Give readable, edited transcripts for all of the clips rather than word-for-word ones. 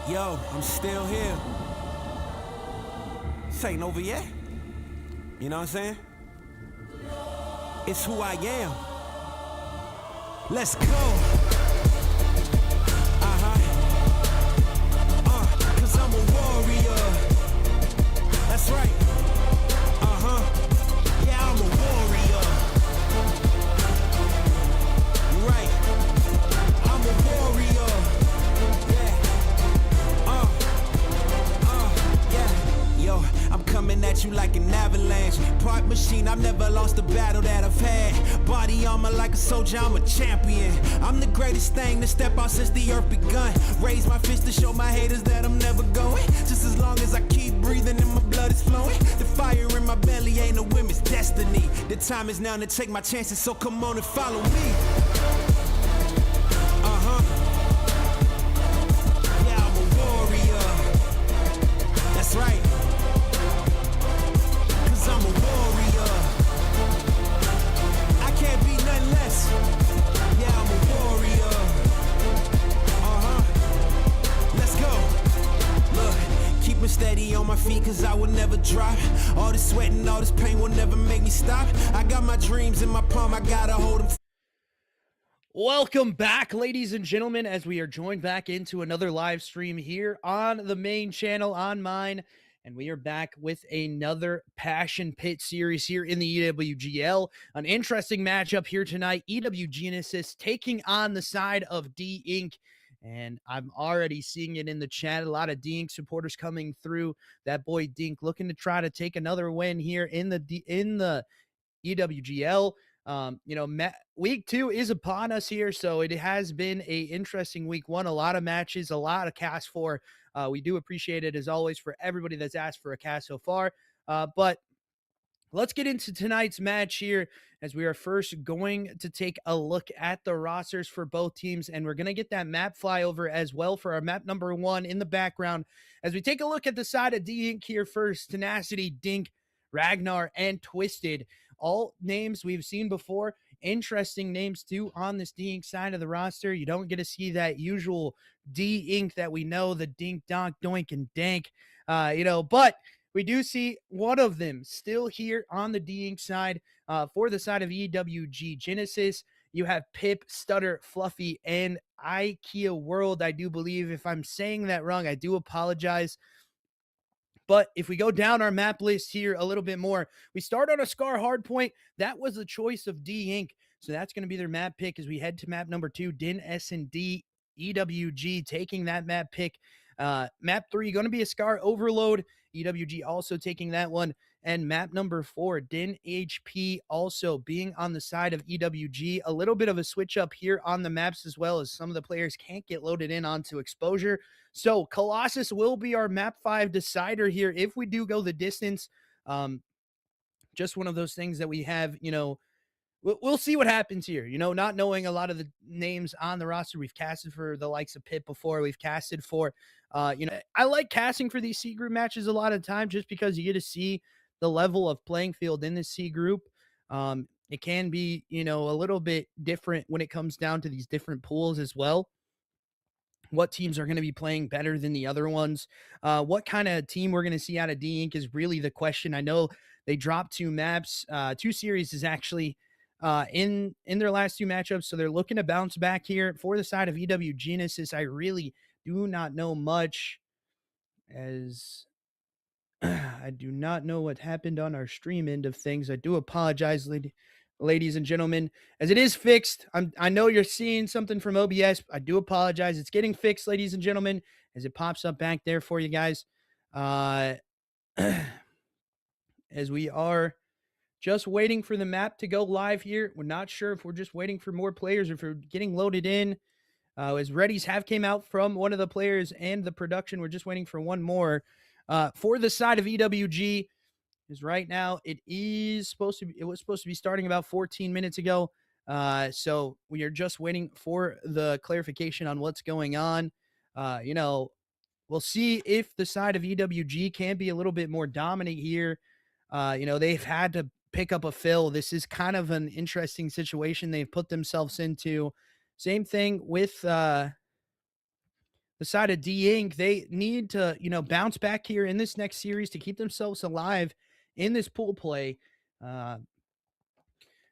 Yo, I'm still here. This ain't over yet. You know what I'm saying? It's who I am. Let's go. Cause I'm a warrior. That's right. Yeah, I'm a warrior. You're right. I'm a warrior. Yeah. Yo, I'm coming at you like an avalanche. Part machine, I've never lost a battle that I've had. Body armor like a soldier, I'm a champion. I'm the greatest thing to step out since the earth begun. Raise my fist to show my haters that I'm never going. Just as long as I keep breathing and my blood is flowing. The fire in my belly ain't a women's destiny. The time is now to take my chances, so come on and follow me. Yeah, I'm a warrior. That's right. Cause I'm a warrior. I can't be nothing less. Yeah, I'm a warrior. Let's go. Look, keep me steady on my feet cause I will never drop. All this sweat and all this pain will never make me stop. I got my dreams in my palm, I gotta hold them. Welcome back, ladies and gentlemen, as we are joined back into another live stream here on the main channel, on mine, and we are back with another Passion Pit series here in the EWGL. An interesting matchup here tonight. EWG taking on the side of D Inc. And I'm already seeing it in the chat. A lot of D Inc supporters coming through. That boy Dink looking to try to take another win here in the EWGL. Week 2 is upon us here, so it has been a interesting week 1. A lot of matches, a lot of cast for. We do appreciate it as always for everybody that's asked for a cast so far. But let's get into tonight's match here as we are first going to take a look at the rosters for both teams, and we're going to get that map flyover as well for our map number 1 in the background as we take a look at the side of D Inc here first. Tenacity, Dink, Ragnar, and Twisted. All names we've seen before. Interesting names too on this D Inc side of the roster. You don't get to see that usual D Inc that we know, the Dink, Donk, Doink, and Dank. But we do see one of them still here on the D Inc side. For the side of EWG Genesis, you have Pip, Stutter, Fluffy, and IKEA World. I do believe, if I'm saying that wrong, I do apologize. But if we go down our map list here a little bit more, we start on a Scar Hardpoint. That was the choice of D Inc. So that's going to be their map pick as we head to map number 2, Din S&D, EWG taking that map pick. Map 3, going to be a Scar Overload. EWG also taking that one. And map number 4, Din HP also being on the side of EWG. A little bit of a switch up here on the maps as well, as some of the players can't get loaded in onto Exposure. So Colossus will be our map 5 decider here if we do go the distance. Just one of those things that we have, we'll see what happens here. Not knowing a lot of the names on the roster. We've casted for the likes of Pip before. We've casted for, I like casting for these C group matches a lot of time just because you get to see the level of playing field in this C group. It can be, a little bit different when it comes down to these different pools as well. What teams are going to be playing better than the other ones? What kind of team we're going to see out of D Inc is really the question. I know they dropped 2 maps. 2 series is actually in their last 2 matchups, so they're looking to bounce back here. For the side of EW Genesis, I really do not know much, as I do not know what happened on our stream end of things. I do apologize, ladies and gentlemen, as it is fixed. I know you're seeing something from OBS. I do apologize. It's getting fixed, ladies and gentlemen, as it pops up back there for you guys. As we are just waiting for the map to go live here. We're not sure if we're just waiting for more players or if we're getting loaded in. As readies have came out from one of the players and the production, we're just waiting for one more. For the side of EWG, is right now it was supposed to be starting about 14 minutes ago. So we are just waiting for the clarification on what's going on. We'll see if the side of EWG can be a little bit more dominant here. They've had to pick up a fill. This is kind of an interesting situation they've put themselves into. Same thing with the side of D-Inc, they need to, bounce back here in this next series to keep themselves alive in this pool play.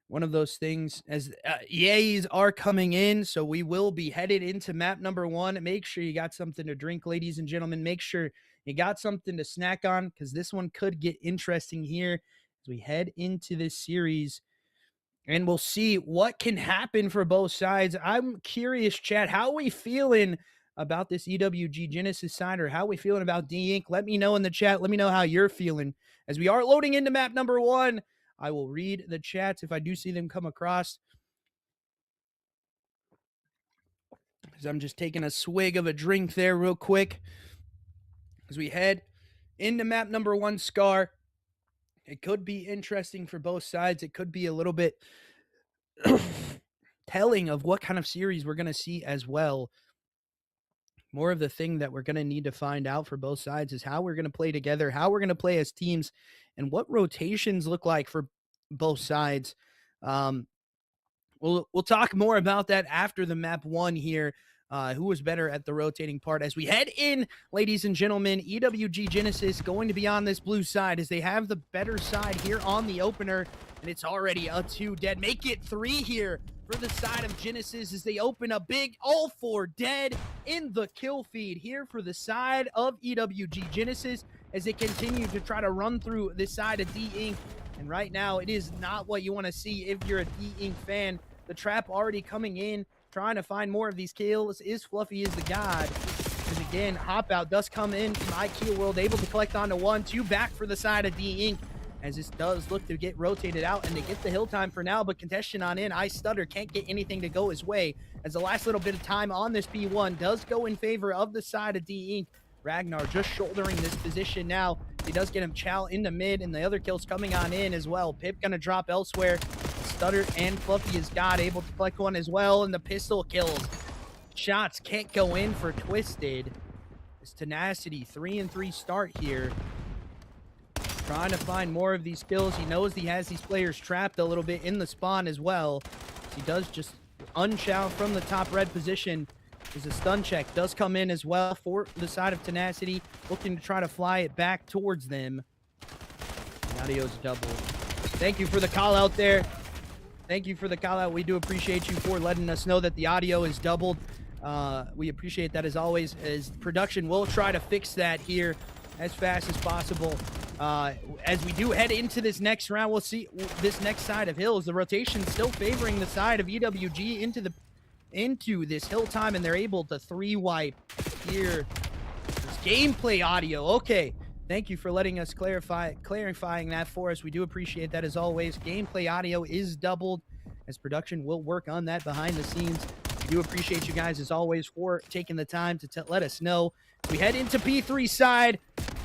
One of those things as EAs are coming in. So we will be headed into map number 1. Make sure you got something to drink, ladies and gentlemen. Make sure you got something to snack on because this one could get interesting here as we head into this series. And we'll see what can happen for both sides. I'm curious, chat, how are we feeling about this EWG Genesis side, or how are we feeling about D-Inc? Let me know in the chat. Let me know how you're feeling. As we are loading into map number 1, I will read the chats if I do see them come across. As I'm just taking a swig of a drink there real quick. As we head into map number 1, Scar. It could be interesting for both sides. It could be a little bit telling of what kind of series we're going to see as well. More of the thing that we're going to need to find out for both sides is how we're going to play together, how we're going to play as teams, and what rotations look like for both sides. We'll talk more about that after the map 1 here. Who was better at the rotating part as we head in, ladies and gentlemen. EWG Genesis going to be on this blue side as they have the better side here on the opener, and it's already a 2 dead. Make it 3 here for the side of Genesis as they open a big all 4 dead in the kill feed here for the side of EWG Genesis as they continue to try to run through this side of D-Inc. And right now, it is not what you want to see if you're a D-Inc fan. The trap already coming in, trying to find more of these kills. Is Fluffy is the god. Because again, Hop Out does come in from IQ World, able to collect onto 1, 2 back for the side of D-Inc. As this does look to get rotated out and to get the hill time for now, but Contestion on in. I Stutter can't get anything to go his way as the last little bit of time on this P1 does go in favor of the side of D-Inc. Ragnar just shouldering this position now. He does get him Chow into mid, and the other kills coming on in as well. Pip gonna drop elsewhere. Stutter and Fluffy is God able to collect one as well, and the pistol kills. Shots can't go in for Twisted. It's Tenacity, 3-3 start here. Trying to find more of these kills. He knows he has these players trapped a little bit in the spawn as well. He does just unchow from the top red position. There's a stun check. Does come in as well for the side of Tenacity. Looking to try to fly it back towards them. Audio's double. Thank you for the call out there. Thank you for the call out. We do appreciate you for letting us know that the audio is doubled. We appreciate that as always, as production will try to fix that here as fast as possible. As we do head into this next round, we'll see this next side of hills. The rotation still favoring the side of EWG into this hill time, and they're able to 3-wipe here. This gameplay audio. Okay. Thank you for letting us clarifying that for us. We do appreciate that as always. Gameplay audio is doubled as production will work on that behind the scenes. We do appreciate you guys as always for taking the time to let us know. We head into P3 side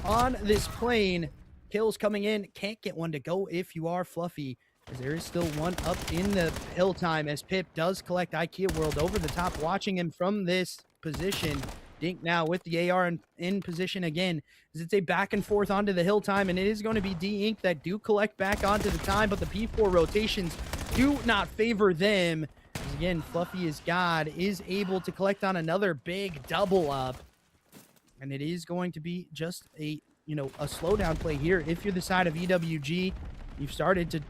on this plane. Kills coming in. Can't get one to go if you are Fluffy, as there is still one up in the hill time as Pip does collect IKEA World over the top, watching him from this position. Dink now with the AR in position again, as it's a back and forth onto the hill time, and it is going to be D-Inc that do collect back onto the time, but the P4 rotations do not favor them. As again, Fluffy is God, is able to collect on another big double up, and it is going to be just a slowdown play here. If you're the side of EWG, you've started to,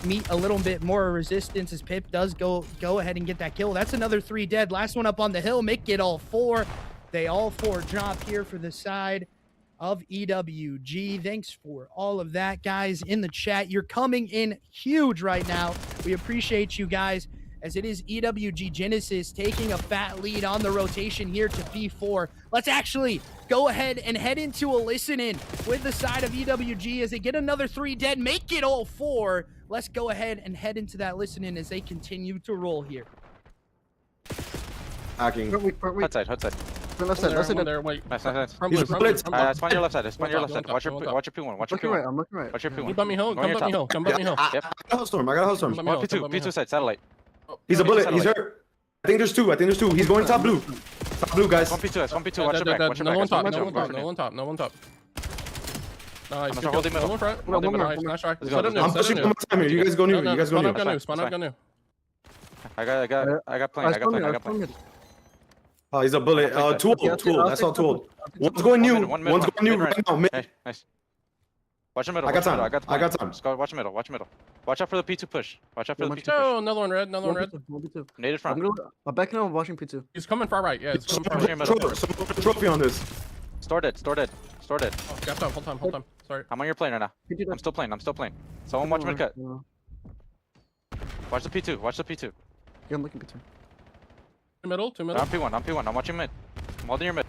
meet a little bit more resistance as Pip does go ahead and get that kill. That's another 3 dead. Last one up on the hill. Make it all 4. They all 4 drop here for the side of EWG. Thanks for all of that, guys, in the chat. You're coming in huge right now. We appreciate you guys, as it is EWG Genesis taking a fat lead on the rotation here to P4. Let's actually go ahead and head into a listen-in with the side of EWG as they get another 3 dead. Make it all 4. Let's go ahead and head into that listen-in as they continue to roll here. Hacking. Hot side. Left side, left side. There, wait. Nice. Front blue. Spawn your left side. Spawn your left side. Watch your P1. Watch your P1. I'm looking right. Watch your P1. Come bump me hill. Come bump me hill. I got a hot storm. I got a hot storm. P2 side. Satellite. He's a bullet. He's hurt. I think there's two. He's going top blue. Top blue, guys. One P2. Watch your back. Watch your back. No one top. Nice. I'm holding middle. No one front. Nice try. I'm pushing one more time here. You guys go new. Spawn up, go new. I got plane. Oh, he's a bullet. Too old. That's all too old. One's going new. One's going new right now. Mid. Hey, nice. Watch the middle. I got time. I got time. Just go watch middle. Watch middle. Watch out for the P2 push. Watch out for the P2 Oh, push. another one red. Another one red. Naded front. I'm backing up. Watching P2. He's coming far right. Yeah, he's coming far right. Someone put a trophy on this. Store dead. Oh, gap down. Hold time. Sorry. I'm on your plane right now. I'm still playing. Someone watch mid cut. Watch the P2. Yeah, I'm looking P2. Two middle. I'm P1. I'm watching mid. I'm holding your mid.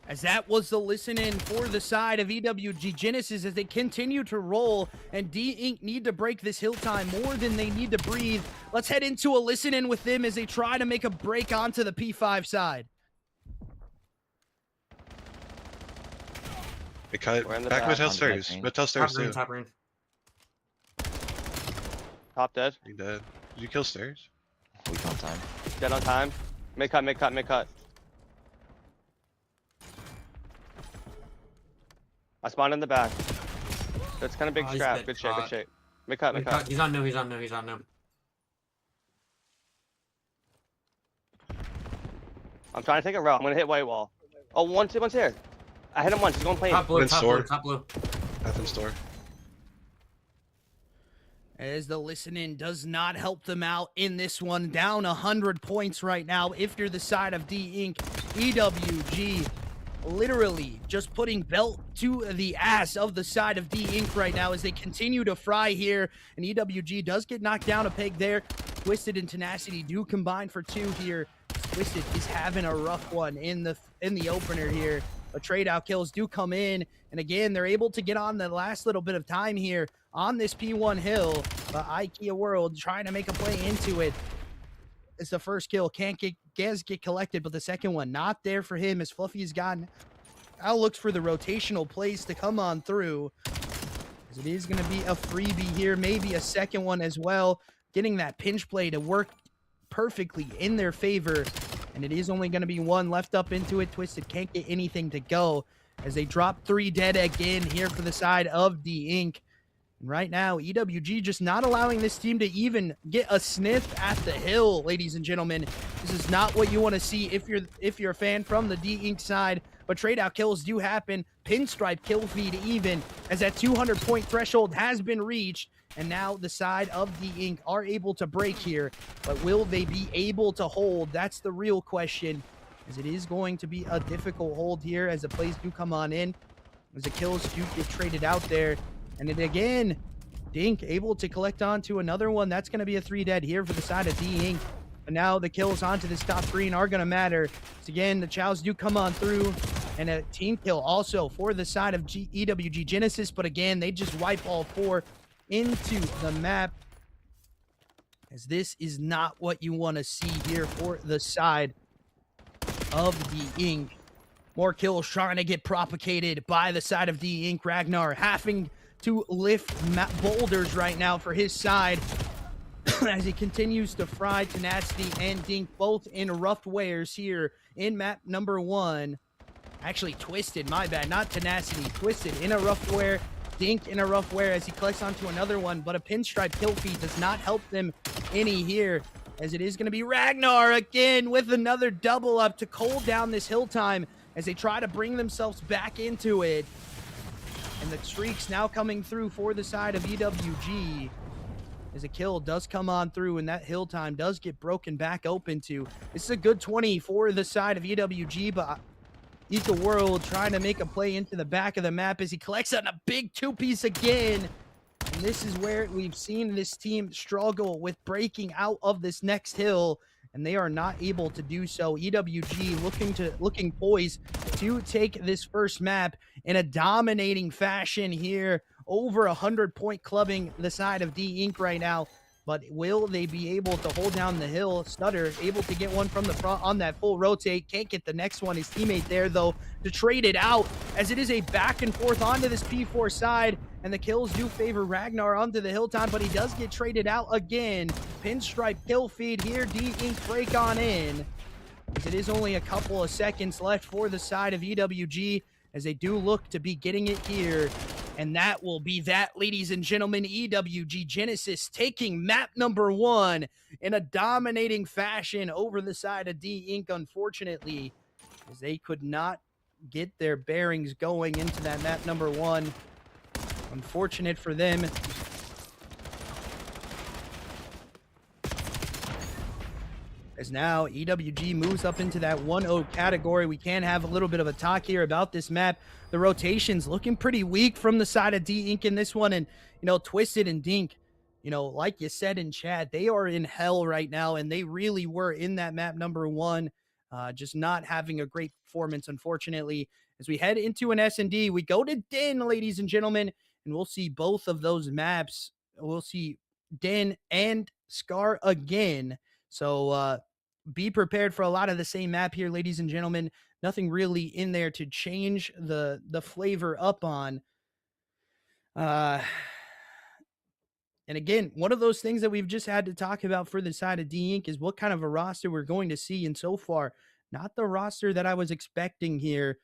As that was the listen-in for the side of EWG Genesis as they continue to roll, and D-Inc need to break this hill time more than they need to breathe. Let's head into a listen-in with them as they try to make a break onto the P5 side. They cut back mid hill stairs. Mid hill stairs too. Top room. Top dead. He dead. Did you kill stairs? Weak on time. Dead on time. Mid cut. I spawned in the back. That's kind of big strap. Good shape. Mid cut. He's on no. I'm trying to take a route. I'm gonna hit white wall. Oh, one's here. I hit him once. He's going plane. Top blue. Bathroom store. As the listen-in does not help them out in this one. Down 100 points right now if you're the side of D-Inc. EWG literally just putting belt to the ass of the side of D-Inc right now as they continue to fry here. And EWG does get knocked down a peg there. Twisted and Tenacity do combine for 2 here. Twisted is having a rough one in the opener here. But trade out kills do come in. And again, they're able to get on the last little bit of time here on this P1 hill. But IKEA World trying to make a play into it. It's the first kill. Can't get collected, but the second one not there for him as Fluffy's gotten now looks for the rotational plays to come on through. As it is going to be a freebie here, maybe a second one as well. Getting that pinch play to work perfectly in their favor. And it is only going to be one left up into it. Twisted can't get anything to go as they drop 3 dead again here for the side of D-Inc. And right now, EWG just not allowing this team to even get a sniff at the hill, ladies and gentlemen. This is not what you want to see if you're a fan from the D-Inc side. But trade out kills do happen. Pinstripe kill feed even as that 200 point threshold has been reached. And now the side of D-Inc are able to break here. But will they be able to hold? That's the real question. As it is going to be a difficult hold here as the plays do come on in. As the kills do get traded out there. And then again, Dink able to collect onto another one. That's going to be a 3 dead here for the side of D-Inc. But now the kills onto this top green are going to matter. So again, the chows do come on through. And a team kill also for the side of EWG Genesis. But again, they just wipe all 4 into the map. As this is not what you want to see here for the side of D-Inc. More kills trying to get propagated by the side of D-Inc. Ragnar having to lift boulders right now for his side as he continues to fry Tenacity and Dink both in rough wares here in map number 1. Actually, Twisted, my bad, not Tenacity. Twisted in a rough wear, Dink in a rough wear as he collects onto another one, but a pinstripe kill feed does not help them any here as it is going to be Ragnar again with another double up to cool down this hill time as they try to bring themselves back into it. And the streaks now coming through for the side of EWG as a kill does come on through and that hill time does get broken back open to. This is a good 20 for the side of EWG, but Eco World trying to make a play into the back of the map as he collects on a big 2-piece again. And this is where we've seen this team struggle with breaking out of this next hill, and they are not able to do so. EWG looking poised to take this first map in a dominating fashion here. Over 100 point clubbing the side of D-Inc right now. But will they be able to hold down the hill? Stutter able to get one from the front on that full rotate. Can't get the next one. His teammate there, though, to trade it out as it is a back and forth onto this P4 side. And the kills do favor Ragnar onto the hill time, but he does get traded out again. Pinstripe kill feed here. D-Inc break on in. As it is only a couple of seconds left for the side of EWG as they do look to be getting it here. And that will be that, ladies and gentlemen. EWG Genesis taking map number 1 in a dominating fashion over the side of D Inc. Unfortunately, as they could not get their bearings going into that map number 1. Unfortunate for them. As now EWG moves up into that 1-0 category. We can have a little bit of a talk here about this map. The rotation's looking pretty weak from the side of D Inc. in this one. And, you know, Twisted and Dink, you know, like you said in chat, they are in hell right now. And they really were in that map number 1, just not having a great performance, unfortunately. As we head into an S&D, we go to Den, ladies and gentlemen, and we'll see both of those maps. We'll see Den and Scar again. So be prepared for a lot of the same map here, ladies and gentlemen. Nothing really in there to change the flavor up on. And again, one of those things that we've just had to talk about for the side of D Inc. is what kind of a roster we're going to see. And so far, not the roster that I was expecting here.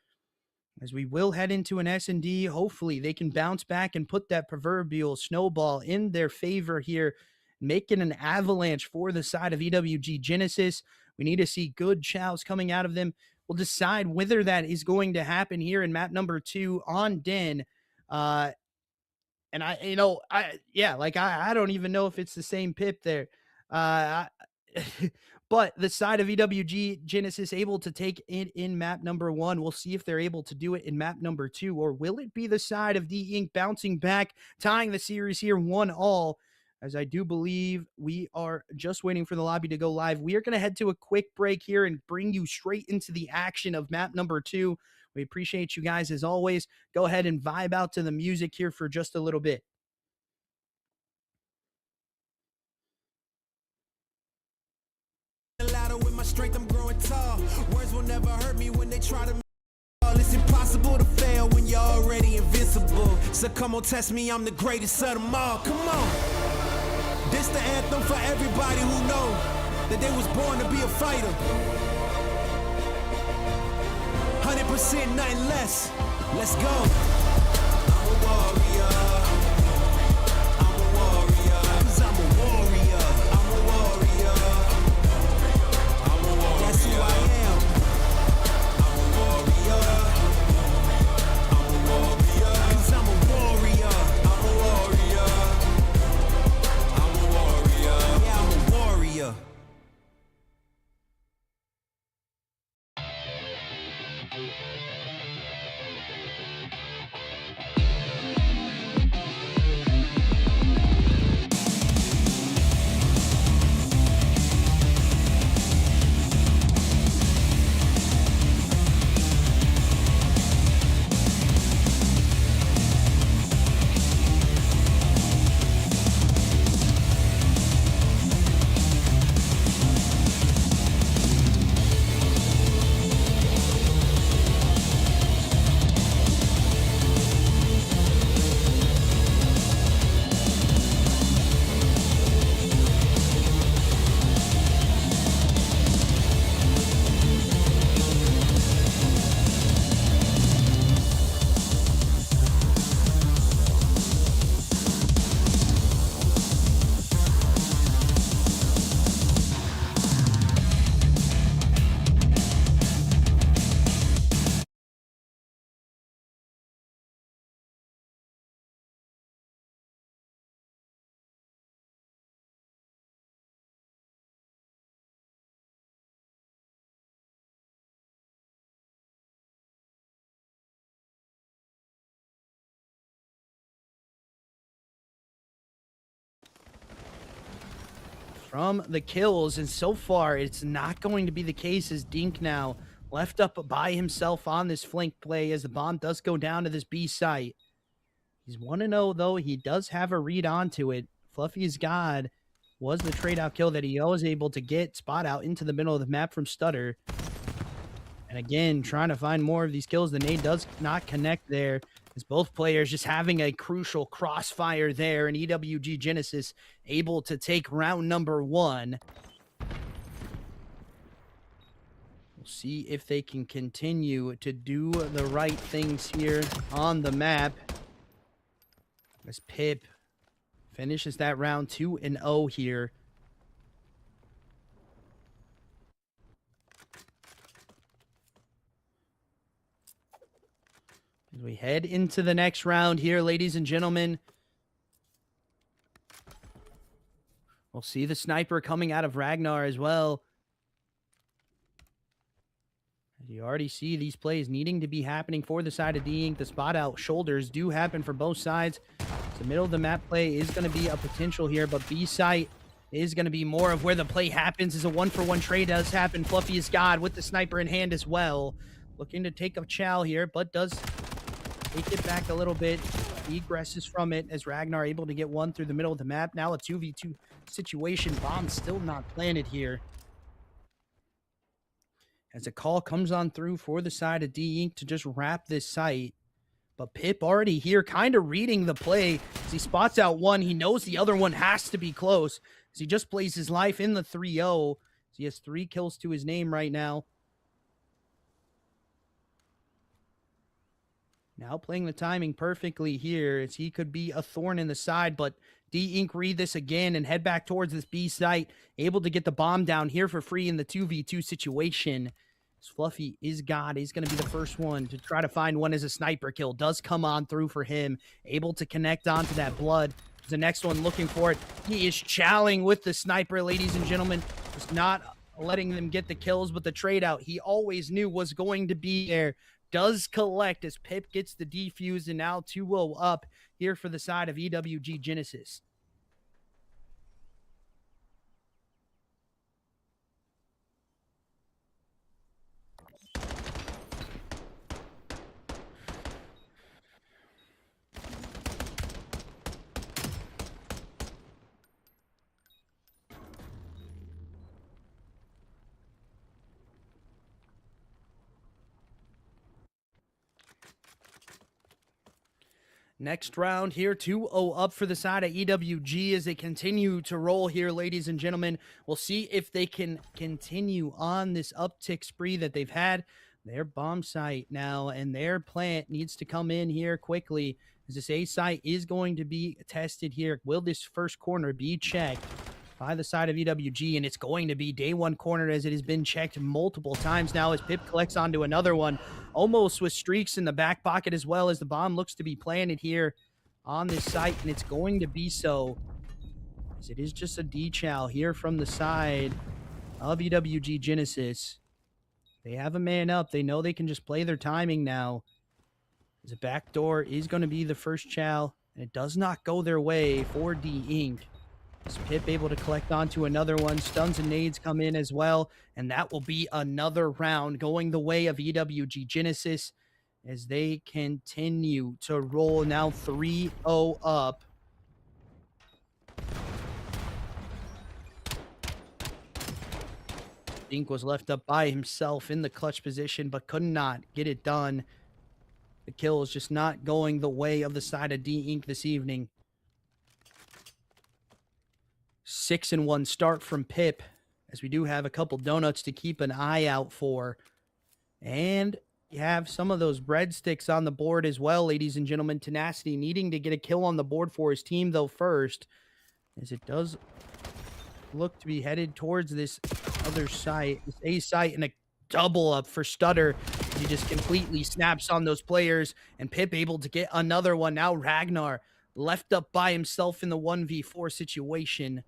As we will head into an S&D, hopefully they can bounce back and put that proverbial snowball in their favor here, making an avalanche for the side of EWG Genesis. We need to see good chows coming out of them. We'll decide whether that is going to happen here in map number 2 on Den. And I don't even know if it's the same pip there. But the side of EWG Genesis able to take it in map number 1. We'll see if they're able to do it in map number 2, or will it be the side of D Inc. bouncing back, tying the series here 1-1, as I do believe we are just waiting for the lobby to go live. We are going to head to a quick break here and bring you straight into the action of map number 2. We appreciate you guys as always. Go ahead and vibe out to the music here for just a little bit. With my strength, I'm growing tall. Words will never hurt me when they try to. It's impossible to fail when you're already invincible. So come on, test me, I'm the greatest of them all. Come on. This the anthem for everybody who know that they was born to be a fighter. 100%, nothing less. Let's go. I'm a warrior. I'm a warrior. 'Cause I'm a warrior. I'm a warrior. That's who I am. I'm a warrior. I'm a warrior. 'Cause I'm a warrior. I'm a warrior. I'm a warrior. Yeah, I'm a warrior. From the kills, and so far it's not going to be the case, as Dink now left up by himself on this flank play as the bomb does go down to this B site. He's 1-0 though. He does have a read onto it. Fluffy's God was the trade out kill that he was able to get spot out into the middle of the map from Stutter. And again, trying to find more of these kills. The nade does not connect there, as both players just having a crucial crossfire there, and EWG Genesis able to take round number 1. We'll see if they can continue to do the right things here on the map. As Pip finishes that round 2-0 here. As we head into the next round here, ladies and gentlemen, we'll see the sniper coming out of Ragnar as well. As you already see these plays needing to be happening for the side of D-Ink. The spot out shoulders do happen for both sides. The middle of the map play is going to be a potential here, but B site is going to be more of where the play happens. As a 1-for-1 trade does happen. Fluffy is God with the sniper in hand as well. Looking to take a chow here, but does take it back a little bit. Egresses from it as Ragnar able to get one through the middle of the map. Now a 2v2 situation. Bomb still not planted here. As a call comes on through for the side of D-Ink to just wrap this site. But Pip already here kind of reading the play. As he spots out one, he knows the other one has to be close. As he just plays his life in the 3-0. So he has 3 kills to his name right now. Now playing the timing perfectly here, as he could be a thorn in the side, but D-Ink read this again and head back towards this B site, able to get the bomb down here for free in the 2v2 situation. As Fluffy is God, he's going to be the first one to try to find one as a sniper kill. Does come on through for him, able to connect onto that blood. The next one looking for it. He is chowing with the sniper, ladies and gentlemen. Just not letting them get the kills, but the trade out he always knew was going to be there. Does collect as Pip gets the defuse, and now 2-0 up here for the side of EWG Genesis. Next round here, 2-0 up for the side of EWG as they continue to roll here, ladies and gentlemen. We'll see if they can continue on this uptick spree that they've had. Their bomb site now and their plant needs to come in here quickly, as this A site is going to be tested here. Will this first corner be checked by the side of EWG? And it's going to be day one corner, as it has been checked multiple times now, as Pip collects onto another one. Almost with streaks in the back pocket, as well as the bomb looks to be planted here on this site, and it's going to be so, as it is just a D-chow here from the side of EWG Genesis. They have a man up. They know they can just play their timing now, as a backdoor is going to be the first chow, and it does not go their way for D-Ink. Is Pip able to collect onto another one? Stuns and nades come in as well, and that will be another round going the way of EWG Genesis as they continue to roll, now 3-0 up. Dink was left up by himself in the clutch position, but could not get it done. The kill is just not going the way of the side of D-Ink this evening. 6-1 start from Pip, as we do have a couple donuts to keep an eye out for. And you have some of those breadsticks on the board as well, ladies and gentlemen. Tenacity needing to get a kill on the board for his team, though, first, as it does look to be headed towards this other site, this A site, and a double up for Stutter. He just completely snaps on those players, and Pip able to get another one. Now Ragnar left up by himself in the 1v4 situation.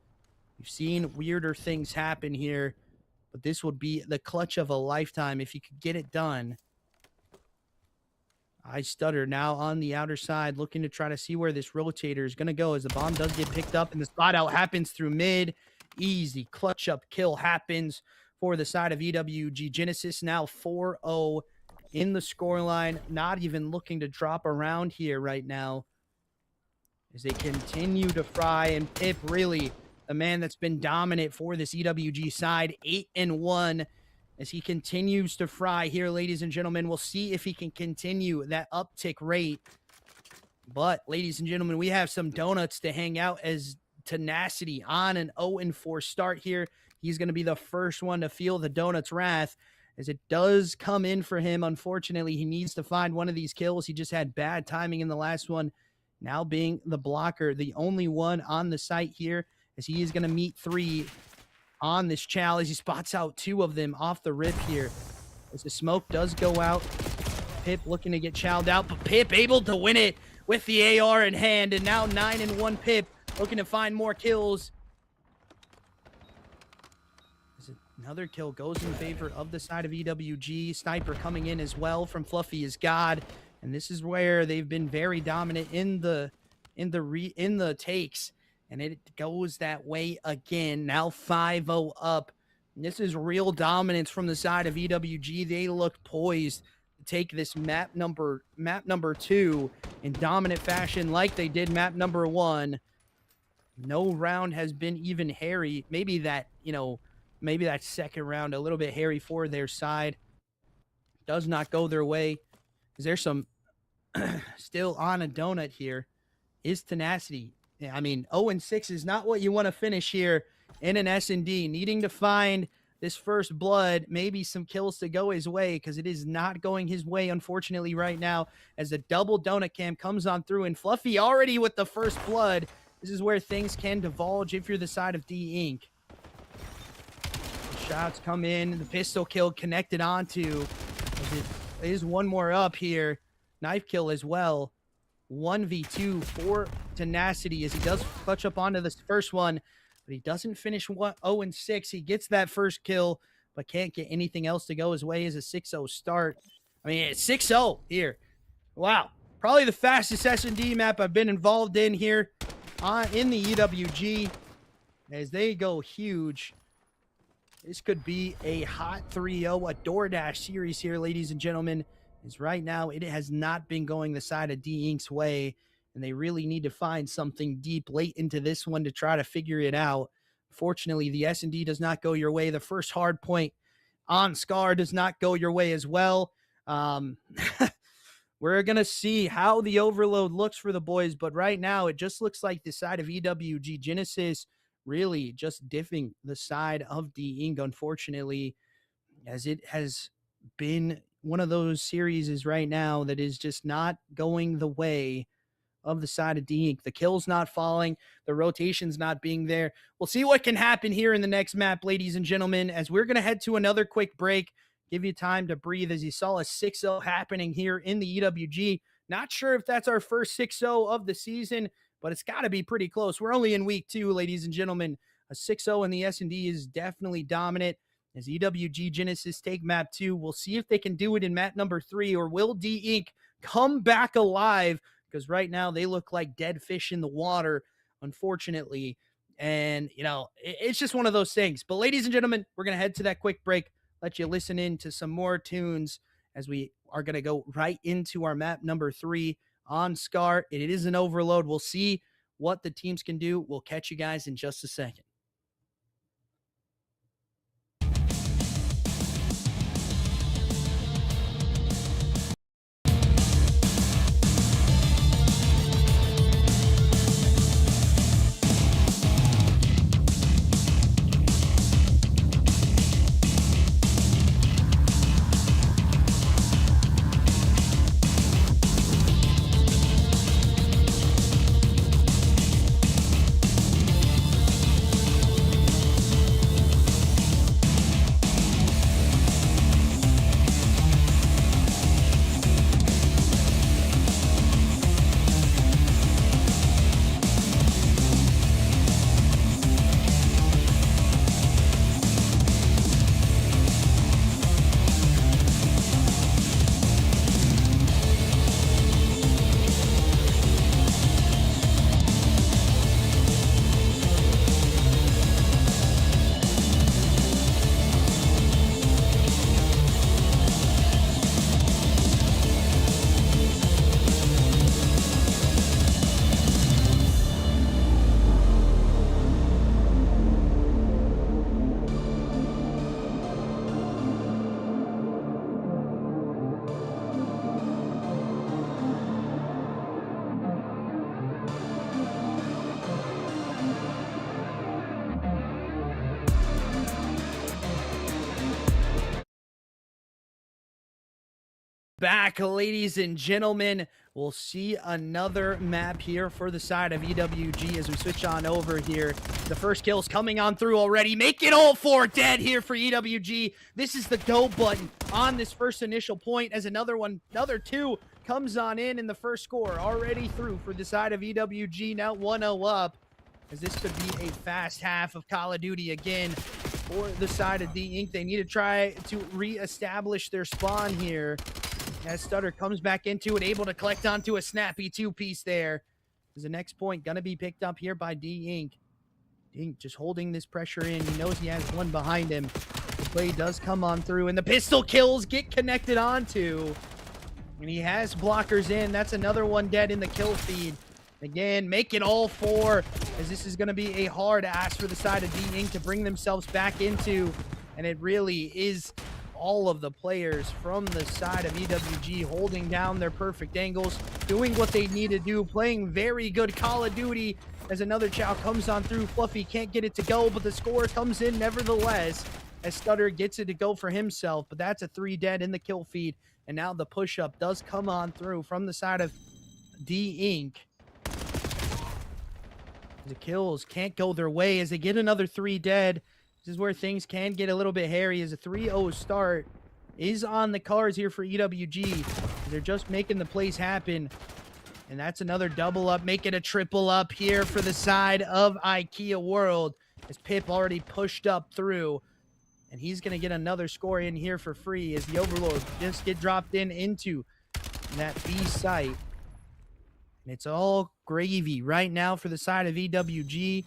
We've seen weirder things happen here, but this would be the clutch of a lifetime if you could get it done. Stutter now on the outer side, looking to try to see where this rotator is going to go, as the bomb does get picked up and the spot out happens through mid. Easy clutch up kill happens for the side of EWG Genesis. Now 4-0 in the scoreline, not even looking to drop around here right now, as they continue to fry. And Pip, really the man that's been dominant for this EWG side, 8-1, as he continues to fry here, ladies and gentlemen. We'll see if he can continue that uptick rate. But, ladies and gentlemen, we have some donuts to hang out, as Tenacity on an 0-4 start here. He's going to be the first one to feel the donut's wrath, as it does come in for him. Unfortunately, he needs to find one of these kills. He just had bad timing in the last one. now being the blocker, the only one on the site here, as he is going to meet 3 on this challenge. He spots out 2 of them off the rip here. As the smoke does go out, Pip looking to get chowed out, but Pip able to win it with the AR in hand, and now 9-1 Pip looking to find more kills. Another kill goes in favor of the side of EWG. Sniper coming in as well from Fluffy is God, and this is where they've been very dominant in the takes, and it goes that way again. Now 5-0 up. And this is real dominance from the side of EWG. They look poised to take this map number 2 in dominant fashion like they did map number 1. No round has been even hairy. Maybe that second round a little bit hairy for their side. Does not go their way. There's some still on a donut here is Tenacity. I mean, 0-6 is not what you want to finish here in an S&D. Needing to find this first blood, maybe some kills to go his way, because it is not going his way, unfortunately, right now, as a double donut cam comes on through, and Fluffy already with the first blood. This is where things can divulge if you're the side of D Inc. Shots come in, the pistol kill connected onto. It is one more up here. Knife kill as well. 1v2 for Tenacity as he does clutch up onto this first one, but he doesn't finish 0-6. He gets that first kill, but can't get anything else to go his way as a 6-0 start. I mean, it's 6-0 here. Wow. Probably the fastest S&D map I've been involved in here in the EWG as they go huge. This could be a hot 3-0, a DoorDash series here, ladies and gentlemen. As right now, it has not been going the side of D Inc.'s way, and they really need to find something deep late into this one to try to figure it out. Fortunately, the S&D does not go your way. The first hard point on Scar does not go your way as well. We're going to see how the overload looks for the boys, but right now, it just looks like the side of EWG Genesis really just diffing the side of D Inc., unfortunately, as it has been one of those series right now that is just not going the way of the side of D Inc. The kills not falling, the rotations not being there. We'll see what can happen here in the next map, ladies and gentlemen, as we're going to head to another quick break, give you time to breathe as you saw a 6-0 happening here in the EWG. Not sure if that's our first 6-0 of the season, but it's got to be pretty close. We're only in week 2, ladies and gentlemen. A 6-0 in the S&D is definitely dominant. As EWG Genesis take map 2, we'll see if they can do it in map number 3, or will D Inc. come back alive? Because right now they look like dead fish in the water, unfortunately. And, it's just one of those things. But ladies and gentlemen, we're going to head to that quick break, let you listen in to some more tunes as we are going to go right into our map number 3 on Scar. It is an overload. We'll see what the teams can do. We'll catch you guys in just a second. Back, ladies and gentlemen. We'll see another map here for the side of EWG as we switch on over here. The first kill's coming on through already. Make it all 4 dead here for EWG. This is the go button on this first initial point as another 2 comes on in the first score already through for the side of EWG. Now 1-0 up as this could be a fast half of Call of Duty again for the side of D-Inc. They need to try to reestablish their spawn here. As Stutter comes back into it, able to collect onto a snappy 2-piece there. Is the next point going to be picked up here by D-Inc. D-Inc just holding this pressure in. He knows he has one behind him. The play does come on through, and the pistol kills get connected onto. And he has blockers in. That's another one dead in the kill feed. Again, make it all 4, as this is going to be a hard ask for the side of D-Inc. to bring themselves back into. And it really is all of the players from the side of EWG holding down their perfect angles, doing what they need to do, playing very good Call of Duty as another chow comes on through. Fluffy can't get it to go, but the score comes in nevertheless as Stutter gets it to go for himself. But that's a 3 dead in the kill feed, and now the push-up does come on through from the side of D-Inc. The kills can't go their way as they get another 3 dead. This is where things can get a little bit hairy as a 3-0 start is on the cards here for EWG. They're just making the plays happen. And that's another double up, make it a triple up here for the side of IKEA World as Pip already pushed up through. And he's going to get another score in here for free as the Overlord just get dropped into that B site. And it's all gravy right now for the side of EWG.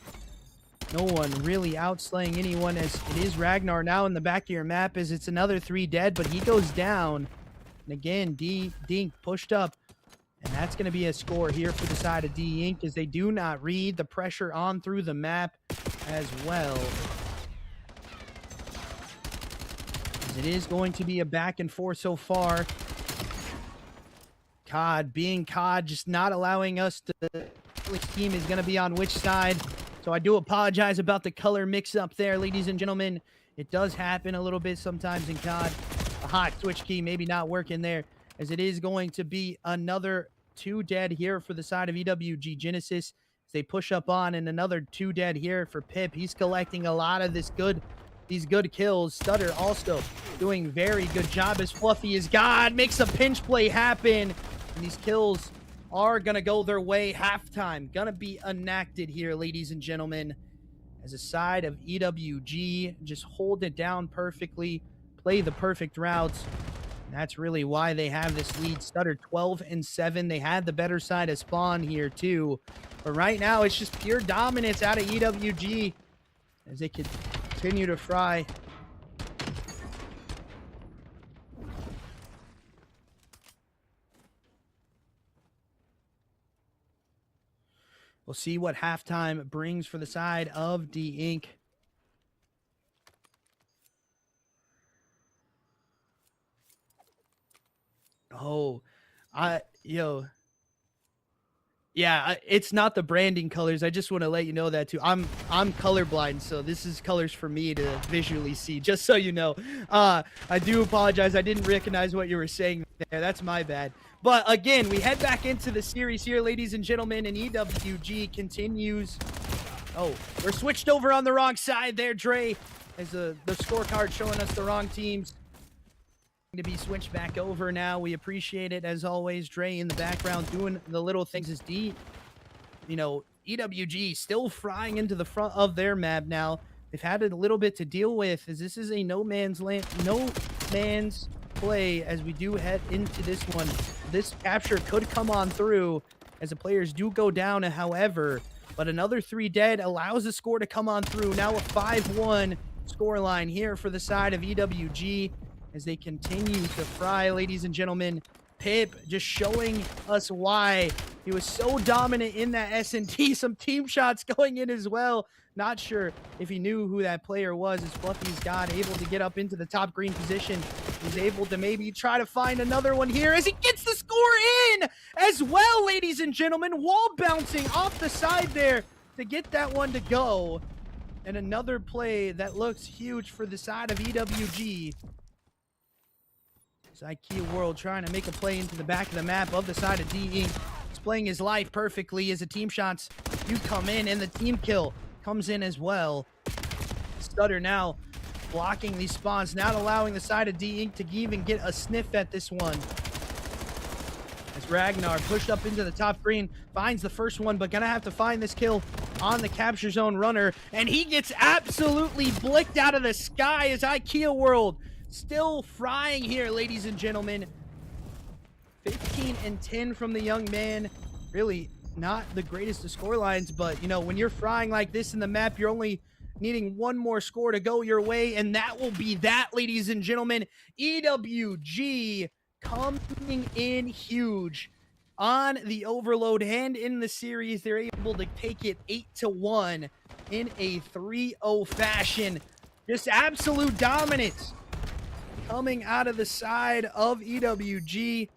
No one really outslaying anyone as it is Ragnar now in the back of your map as it's another 3 dead, but he goes down. And again, D-Inc pushed up. And that's going to be a score here for the side of D-Inc as they do not read the pressure on through the map as well. As it is going to be a back and forth so far. COD being COD, just not allowing us to... Which team is going to be on which side. So I do apologize about the color mix-up there, ladies and gentlemen. It does happen a little bit sometimes in COD. A hot switch key maybe not working there, as it is going to be another 2 dead here for the side of EWG Genesis. As they push up on, and another 2 dead here for Pip. He's collecting a lot of these good kills. Stutter also doing very good job as Fluffy is God, makes a pinch play happen. And these kills are going to go their way. Halftime going to be enacted here, ladies and gentlemen, as a side of EWG just hold it down perfectly, play the perfect routes. And that's really why they have this lead. Stutter 12-7. They had the better side of spawn here too. But right now it's just pure dominance out of EWG as they continue to fry. We'll see what halftime brings for the side of D-Inc. Oh, yeah, it's not the branding colors. I just want to let you know that too. I'm colorblind, so this is colors for me to visually see, just so you know. I do apologize. I didn't recognize what you were saying there. That's my bad. But again, we head back into the series here, ladies and gentlemen, and EWG continues. Oh, we're switched over on the wrong side there, Dre, as the scorecard showing us the wrong teams. To be switched back over now. We appreciate it as always. Dre in the background doing the little things as EWG still frying into the front of their map now. They've had a little bit to deal with as this is a no man's play as we do head into this one. This capture could come on through as the players do go down, however, but another 3 dead allows the score to come on through. Now a 5-1 scoreline here for the side of EWG as they continue to fry, ladies and gentlemen. Pip just showing us why he was so dominant in that S&T. Some team shots going in as well. Not sure if he knew who that player was as Fluffy's God able to get up into the top green position. He's able to maybe try to find another one here as he gets the score in as well, ladies and gentlemen. Wall bouncing off the side there to get that one to go. And another play that looks huge for the side of EWG. It's IKEA World trying to make a play into the back of the map of the side of D Inc. He's playing his life perfectly as the team shots do come in, and the team kill comes in as well. Stutter now blocking these spawns, not allowing the side of D Inc. to even get a sniff at this one. As Ragnar pushed up into the top green, finds the first one, but gonna have to find this kill on the capture zone runner, and he gets absolutely blicked out of the sky as IKEA World still frying here, ladies and gentlemen. 15 and 10 from the young man. Really not the greatest of score lines, but you know, when you're frying like this in the map, you're only needing one more score to go your way, and that will be that, ladies and gentlemen. EWG coming in huge on the overload, and in the series they're able to take it 8-1 in a 3-0 fashion. Just absolute dominance coming out of the side of EWG,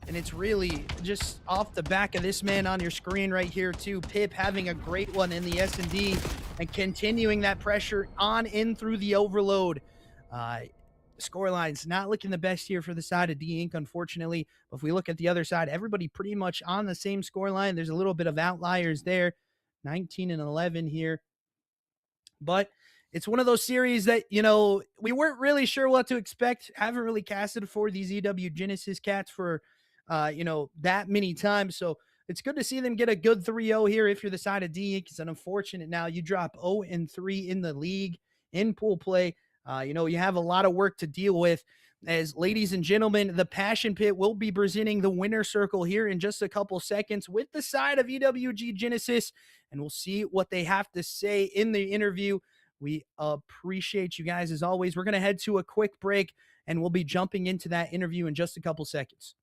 and it's really just off the back of this man on your screen right here too. Pip having a great one in the S&D and continuing that pressure on in through the overload. Scoreline's not looking the best here for the side of D Inc, unfortunately. But if we look at the other side, everybody pretty much on the same scoreline. There's a little bit of outliers there, 19 and 11 here. But it's one of those series that, you know, we weren't really sure what to expect. Haven't really casted for these EW Genesis cats for, you know, that many times. So it's good to see them get a good 3-0 here if you're the side of D Inc. It's unfortunate now you drop 0-3 in the league in pool play. You know, you have a lot of work to deal with. As ladies and gentlemen, the Passion Pit will be presenting the winner circle here in just a couple seconds with the side of EWG Genesis, and we'll see what they have to say in the interview. We appreciate you guys as always. We're going to head to a quick break, and we'll be jumping into that interview in just a couple seconds.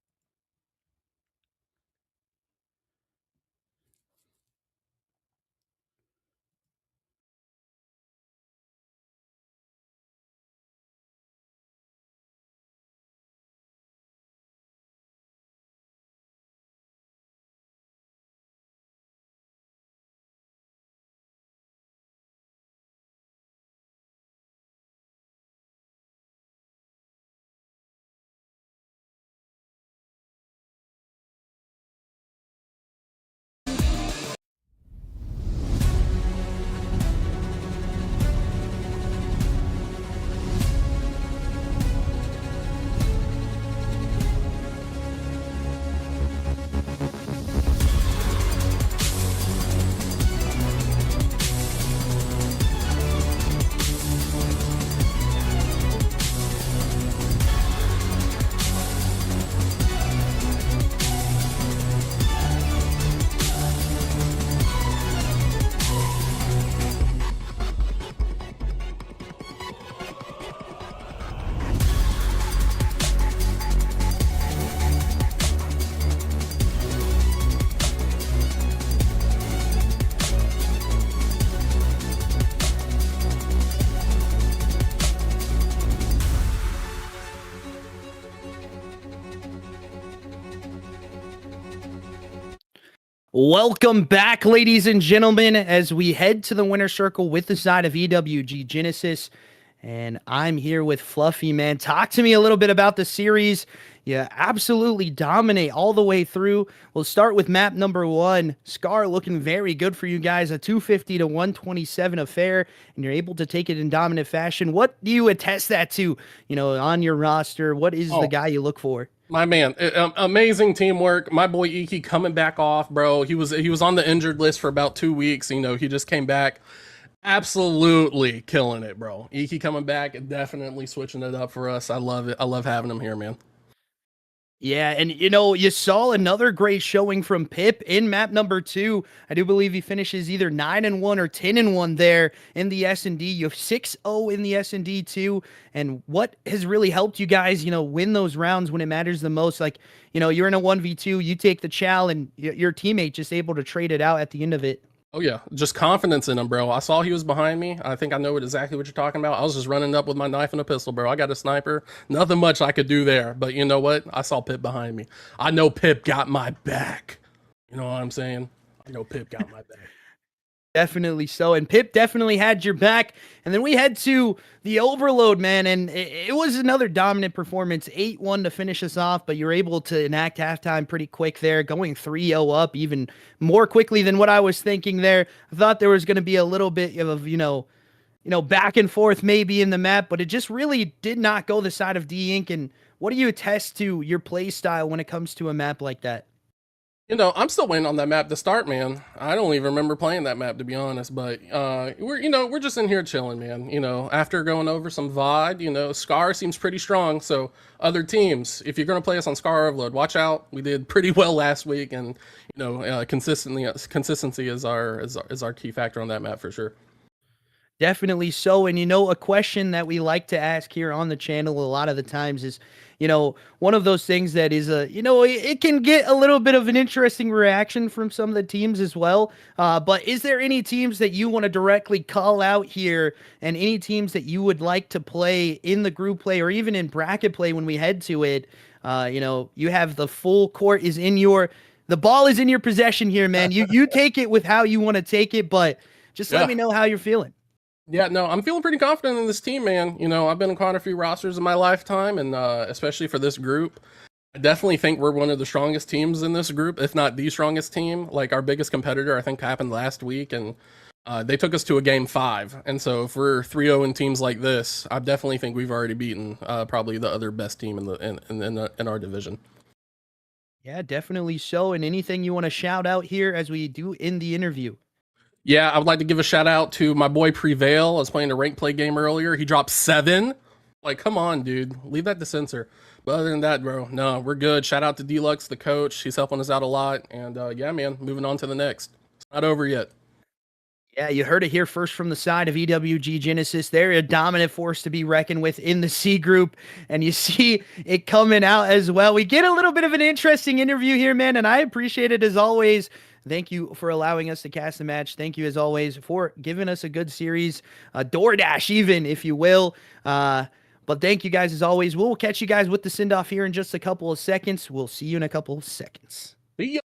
Welcome back, ladies and gentlemen, as we head to the winner circle with the side of EWG Genesis. And I'm here with Fluffy, man. Talk to me a little bit about the series. You absolutely dominate all the way through. We'll start with map number 1. Scar looking very good for you guys. A 250-127 affair, and you're able to take it in dominant fashion. What do you attest that to, you know, on your roster? What is the guy you look for? My man, amazing teamwork. My boy Iki coming back off, bro. He was on the injured list for about 2 weeks. You know, he just came back, absolutely killing it, bro. Iki coming back and definitely switching it up for us. I love it. I love having him here, man. Yeah, and you know, you saw another great showing from Pip in map number 2. I do believe he finishes either 9-1 or 10-1 there in the S&D. You have 6-0 in the S&D too. And what has really helped you guys, you know, win those rounds when it matters the most? Like, you know, you're in a 1v2, you take the chow, and your teammate just able to trade it out at the end of it. Oh, yeah. Just confidence in him, bro. I saw he was behind me. I think I know exactly what you're talking about. I was just running up with my knife and a pistol, bro. I got a sniper. Nothing much I could do there. But you know what? I saw Pip behind me. I know Pip got my back. You know what I'm saying? I know Pip got my back. Definitely so. And Pip definitely had your back. And then we head to the Overload, man. And it was another dominant performance, 8-1 to finish us off. But you're able to enact halftime pretty quick there, going 3-0 up even more quickly than what I was thinking there. I thought there was going to be a little bit of, back and forth maybe in the map, but it just really did not go the side of D-Inc. And what do you attest to your play style when it comes to a map like that? I'm still waiting on that map to start, man. I don't even remember playing that map, to be honest. But we're just in here chilling, man. After going over some VOD, Scar seems pretty strong. So other teams, if you're gonna play us on Scar Overload, watch out. We did pretty well last week, and consistency is our key factor on that map for sure. Definitely so. And, a question that we like to ask here on the channel a lot of the times is, one of those things that is it can get a little bit of an interesting reaction from some of the teams as well. But is there any teams that you want to directly call out here, and any teams that you would like to play in the group play or even in bracket play when we head to it? You have the full court the ball is in your possession here, man. You take it with how you want to take it, but just let me know how you're feeling. Yeah, no, I'm feeling pretty confident in this team, man. I've been in quite a few rosters in my lifetime, and especially for this group, I definitely think we're one of the strongest teams in this group, if not the strongest team. Like, our biggest competitor, I think, happened last week, and they took us to a game 5. And so if we're 3-0 in teams like this, I definitely think we've already beaten probably the other best team in our division. Yeah, definitely so. And anything you want to shout out here as we do in the interview? Yeah, I would like to give a shout out to my boy Prevail. I was playing a rank play game earlier. He dropped 7. Like, come on, dude. Leave that to censor. But other than that, bro, no, we're good. Shout out to Deluxe, the coach. He's helping us out a lot. And yeah, man, moving on to the next. It's not over yet. Yeah, you heard it here first from the side of EWG Genesis. They're a dominant force to be reckoned with in the C group, and you see it coming out as well. We get a little bit of an interesting interview here, man, and I appreciate it as always. Thank you for allowing us to cast the match. Thank you, as always, for giving us a good series, a DoorDash even, if you will. But thank you guys, as always. We'll catch you guys with the send-off here in just a couple of seconds. We'll see you in a couple of seconds. See ya.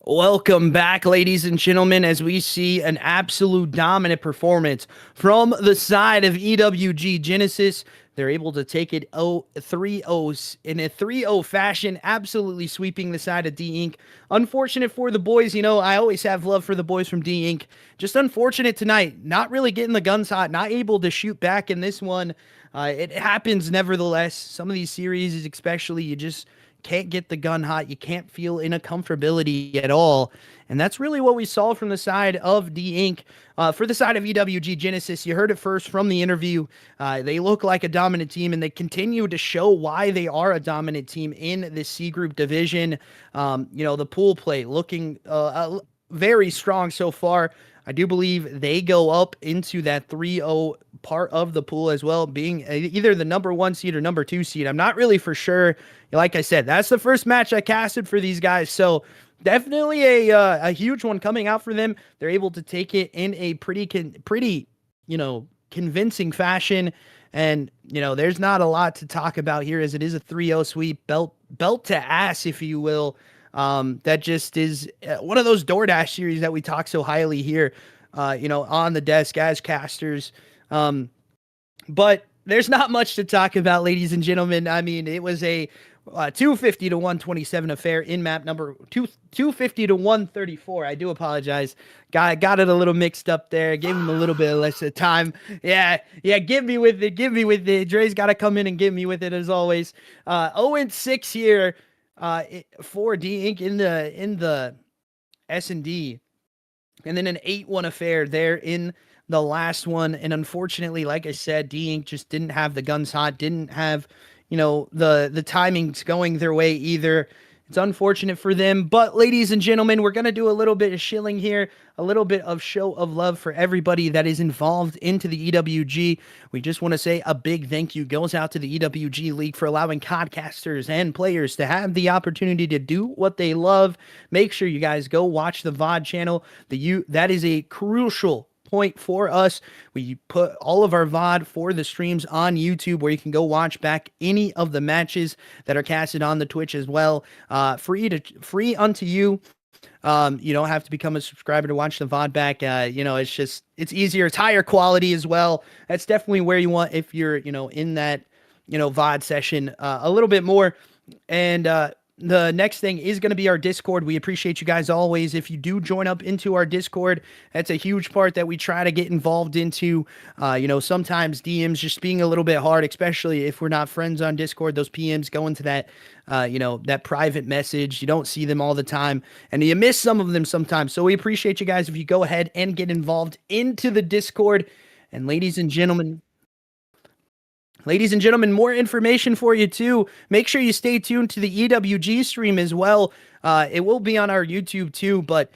Welcome back, ladies and gentlemen, as we see an absolute dominant performance from the side of EWG Genesis. They're able to take it 3-0 in a 3-0 fashion, absolutely sweeping the side of D-Inc. Unfortunate for the boys. I always have love for the boys from D-Inc. Just unfortunate tonight, not really getting the guns hot, not able to shoot back in this one. It happens nevertheless. Some of these series, especially, you just can't get the gun hot. You can't feel in a comfortability at all. And that's really what we saw from the side of D-Inc. For the side of EWG Genesis, you heard it first from the interview. They look like a dominant team, and they continue to show why they are a dominant team in this C group division. The pool play looking very strong so far. I do believe they go up into that 3-0 part of the pool as well, being either the number 1 seed or number 2 seed. I'm not really for sure. Like I said, that's the first match I casted for these guys. So definitely a huge one coming out for them. They're able to take it in a pretty convincing fashion. And, there's not a lot to talk about here, as it is a 3-0 sweep, belt to ass, if you will. That just is one of those DoorDash series that we talk so highly here, on the desk as casters. But there's not much to talk about, ladies and gentlemen. I mean, it was a 250 to 127 affair in map number 250 to 134. I do apologize. Got it a little mixed up there. Gave him a little bit less of time. Yeah. Give me with it. Dre's got to come in and give me with it as always. 0-6 here for D Inc. in the S&D, and then an 8-1 affair there in the last one. And unfortunately, like I said, D Inc. just didn't have the guns hot, didn't have the timings going their way either. It's unfortunate for them. But ladies and gentlemen, we're going to do a little bit of shilling here, a little bit of show of love for everybody that is involved into the EWG. We just want to say a big thank you goes out to the EWG League for allowing podcasters and players to have the opportunity to do what they love. Make sure you guys go watch the VOD channel. That is a crucial point for us. We put all of our VOD for the streams on YouTube, where you can go watch back any of the matches that are casted on the Twitch as well. Free unto you. You don't have to become a subscriber to watch the VOD back. It's easier. It's higher quality as well. That's definitely where you want if you're, in that, VOD session a little bit more. And the next thing is going to be our Discord. We appreciate you guys always. If you do join up into our Discord, that's a huge part that we try to get involved into. Sometimes DMs just being a little bit hard, especially if we're not friends on Discord. Those PMs go into that, that private message. You don't see them all the time, and you miss some of them sometimes. So we appreciate you guys if you go ahead and get involved into the Discord. And ladies and gentlemen, more information for you too. Make sure you stay tuned to the EWG stream as well. It will be on our YouTube too, but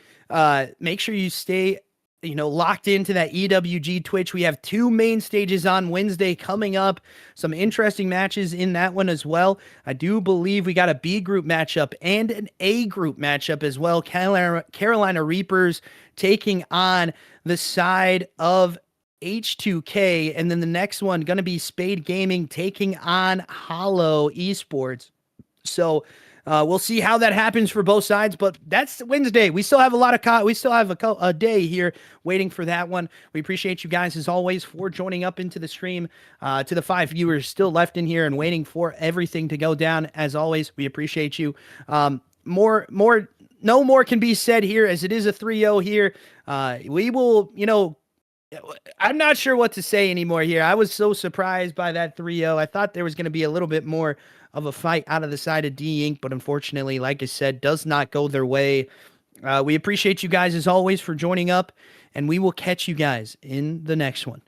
make sure you stay, locked into that EWG Twitch. We have 2 main stages on Wednesday coming up. Some interesting matches in that one as well. I do believe we got a B group matchup and an A group matchup as well. Carolina Reapers taking on the side of H2K, and then the next one going to be Spade Gaming taking on Hollow Esports. So we'll see how that happens for both sides, but that's Wednesday. We still have a lot of we still have a day here waiting for that one. We appreciate you guys as always for joining up into the stream. To the 5 viewers still left in here and waiting for everything to go down, as always, we appreciate you. No more can be said here, as it is a 3-0 here. We will, I'm not sure what to say anymore here. I was so surprised by that 3-0. I thought there was going to be a little bit more of a fight out of the side of D Inc., but unfortunately, like I said, does not go their way. We appreciate you guys as always for joining up, and we will catch you guys in the next one.